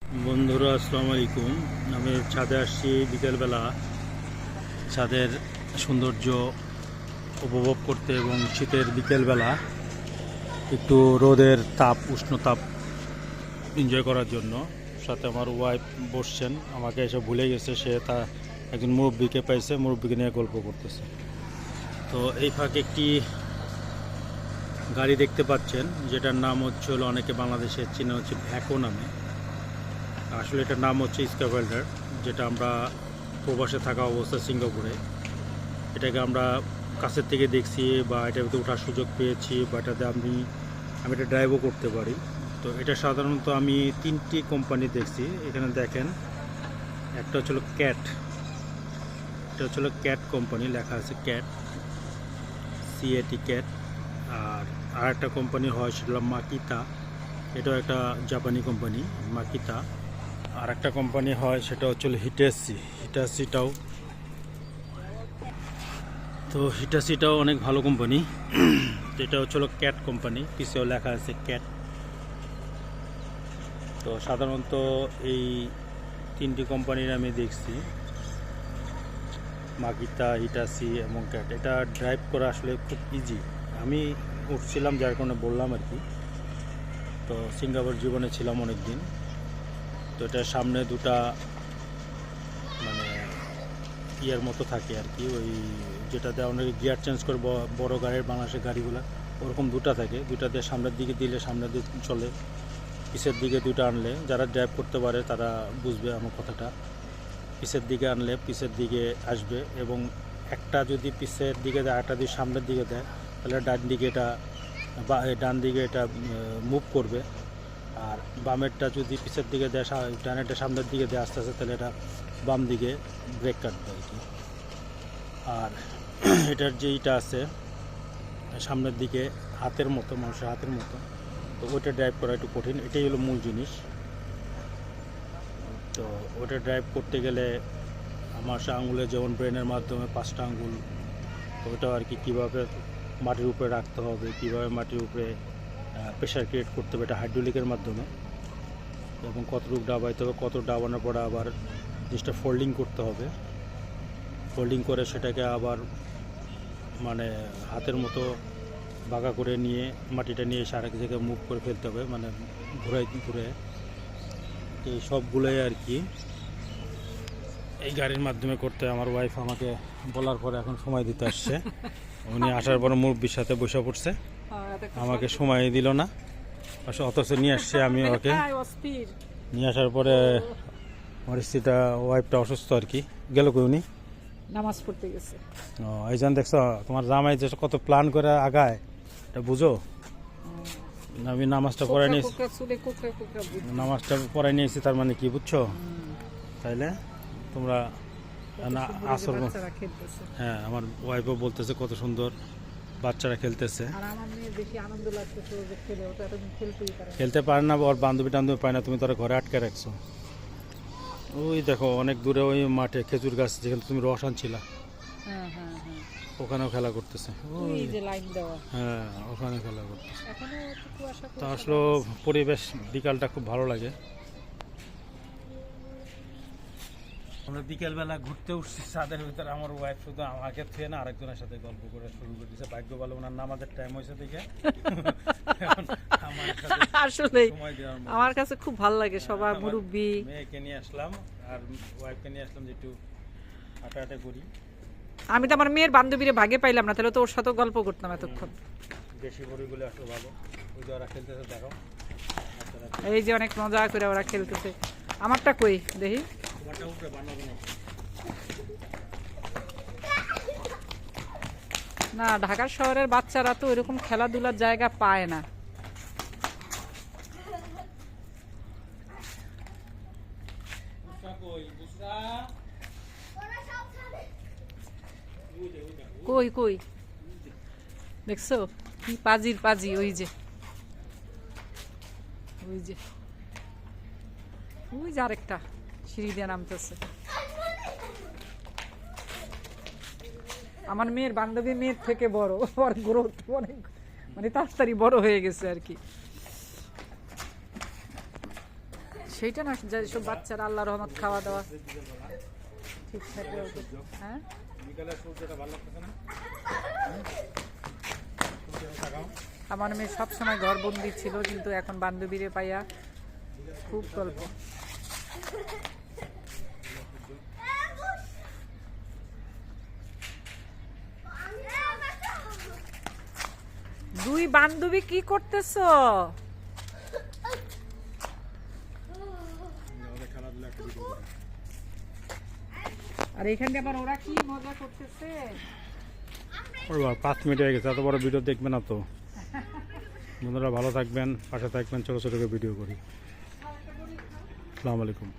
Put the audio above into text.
বন্ধুরা আসসালামু আলাইকুম। আমি ছাদে আসছি বিকেলবেলা ছাদের সৌন্দর্য উপভোগ করতে এবং শীতের বিকেলবেলা একটু রোদের তাপ উষ্ণতাপ এনজয় করার জন্য। সাথে আমার ওয়াইফ বসছেন, আমাকে এসে ভুলে গেছে, সে তা একজন মুরব্বীকে পাইছে, মুরব্বীকে নিয়ে গল্প করতেছে। তো এই ফাঁকে একটি গাড়ি দেখতে পাচ্ছেন যেটার নাম হলো অনেকে বাংলাদেশে চিনে হচ্ছে ভ্যাকো নামে। আসলে এটার নাম হচ্ছে স্কাভেল্ডার, যেটা আমরা প্রবাসে থাকা অবস্থায় সিঙ্গাপুরে এটাকে আমরা কাছের থেকে দেখছি বা এটার ভিতরে ওঠার সুযোগ পেয়েছি বা এটাতে আমি এটা ড্রাইভও করতে পারি। তো এটা সাধারণত আমি 3টি কোম্পানি দেখছি। এখানে দেখেন, একটা হচ্ছিল ক্যাট, এটা হচ্ছিল ক্যাট কোম্পানি, লেখা আছে ক্যাট, CAT ক্যাট। আর একটা কোম্পানি হয় সেটা মাকিতা, এটাও একটা জাপানি কোম্পানি মাকিতা। আর একটা কোম্পানি হয় সেটা হচ্ছিল হিটাচিটাও। তো হিটাচিটাও অনেক ভালো কোম্পানি। এটা হচ্ছিল ক্যাট কোম্পানি, পিছেও লেখা আছে ক্যাট। তো সাধারণত এই 3টি কোম্পানির আমি দেখছি, মাকিতা, হিটাচি এবং ক্যাট। এটা ড্রাইভ করা আসলে খুব ইজি। আমি উঠছিলাম যার কারণে বললাম আর কি। তো সিঙ্গাপুর জীবনে ছিলাম অনেক দিন। তো এটার সামনে দুটা মানে ইয়ের মতো থাকে আর কি, ওই যেটাতে অনেক গিয়ার চেঞ্জ করে বড় গাড়ির বাংলাদেশের গাড়িগুলো ওরকম দুটা থাকে। দুটাতে সামনের দিকে দিলে সামনের দিকে চলে, পিছের দিকে দুটো আনলে, যারা ড্রাইভ করতে পারে তারা বুঝবে আমার কথাটা। পিছের দিকে আনলে পিছের দিকে আসবে, এবং একটা যদি পিছের দিকে দেয় একটা যদি সামনের দিকে দেয় তাহলে ডান দিকে এটা বা ডান দিকে এটা মুভ করবে। আর বামেরটা যদি পিছের দিকে দেয়, ডানেরটা সামনের দিকে দেয় আস্তে আস্তে, তাহলে এটা বাম দিকে ব্রেক কাটবে আর কি। আর এটার যেইটা আছে সামনের দিকে হাতের মতো, মানুষের হাতের মতো, তো ওইটা ড্রাইভ করা একটু কঠিন। এটাই হলো মূল জিনিস। তো ওটা ড্রাইভ করতে গেলে আমার আঙুলে যেমন ব্রেনের মাধ্যমে 5টা আঙুল, তো ওটাও আর কি কীভাবে মাটির উপরে রাখতে হবে, কীভাবে মাটির উপরে প্রেশার ক্রিয়েট করতে হবে এটা হাইড্রোলিকের মাধ্যমে, এবং কতটুকু ডাবাইতে হবে, কত ডাবানোর পরে আবার জিনিসটা ফোল্ডিং করতে হবে। ফোল্ডিং করে সেটাকে আবার মানে হাতের মতো বাঁকা করে নিয়ে মাটিটা নিয়ে এসে আরেক জায়গায় মুভ করে ফেলতে হবে, মানে ঘুরে। এই সবগুলোই আর কি এই গাড়ির মাধ্যমে করতে। আমার ওয়াইফ আমাকে বলার পরে এখন সময় দিতে আসছে। উনি আসার পরে মুরব্বির সাথে বসে পড়ছে, আমাকে সময় দিল না, অথচ নিয়ে আসছে। আমি ওকে নিয়ে আসার পরে আমার স্ত্রীটা, ওয়াইফটা অসুস্থ আর কি, গেল কই উনি নামাজ পড়তে গেছে। ও এই জন্য দেখছো তোমার জামাই যে কত প্ল্যান করে আগায়, এটা বুঝো। আমি নামাজটা পড়াই নিয়েছি, নামাজটা পড়াই নিয়েছি, তার মানে কি বুঝছো? তাইলে তোমরা আসর, হ্যাঁ আমার ওয়াইফও বলতেছে কত সুন্দর বাচ্চারা খেলতেছে। খেলতে পারে না, ওর বান্ধবী টান্ধবী পায় না, তুমি তোরা ঘরে আটকে রাখছো। ওই দেখো অনেক দূরে ওই মাঠে খেজুর গাছ যেখানে তুমি রস আনছিলা, ওখানেও খেলা করতেছে। হ্যাঁ ওখানে খেলা করতেছে। তো আসলে পরিবেশ বিকালটা খুব ভালো লাগে। আমরা বিকেলবেলা ঘুরতে উঠছি ছাদের ভিতরে। আমার ওয়াইফ শুধু আমাকে থুয়ে না আরেকজনের সাথে গল্প করে শুরু করে দিচ্ছে। ভাগ্য ভালো ওনার নামাজের টাইম হয়েছে দেখে আসলে আমার কাছে খুব ভালো লাগে সবার মুরব্বী। মেয়েকে নিয়ে আসলাম আর ওয়াইফকে নিয়ে আসলাম যে একটু হাঁটাহাঁটা করি। আমি তো আমার মেয়ের বান্ধবীরে ভাগে পাইলাম না, তাহলে তো ওর সাথে গল্প করতাম এতক্ষণ। দেশি গরুগুলো আসলে ভালো, ওই যে ওরা খেলতেছে দেখো, এই যে অনেক মজা করে ওরা খেলতেছে। আমারটা কই দেখি, না ঢাকা শহরের বাচ্চারা তো এরকম খেলাধুলার জায়গা পায় না। কই কই দেখছো কি পাজির পাজি, ওই যে ওই যে ওই যে আরেকটা সিঁড়ি দিয়ে নামতেছে। আমার মেয়ের বান্ধবী মেয়ের থেকে বড়, ওর গ্রোথ অনেক, মানে তাড়াতাড়ি বড় হয়ে গেছে আর কি। সেইটা না, যেসব বাচ্চারা আল্লাহ রহমত খাওয়া দাওয়া ঠিক থাকে ওদের। হ্যাঁ আমার মেয়ে সবসময় ঘরবন্দি ছিল, কিন্তু এখন বান্ধবীরে পাইয়া খুব গল্প। দুই বান্ধবী কি করতেছো? আর এখানে আবার ওরা কি মজা করতেছে। 5 মিনিট হয়ে গেছে, এত বড় ভিডিও দেখবে না তো। বন্ধুরা ভালো থাকবেন, পাশে থাকবেন, ছোটো ছোটো ভিডিও করি। আসসালামু আলাইকুম।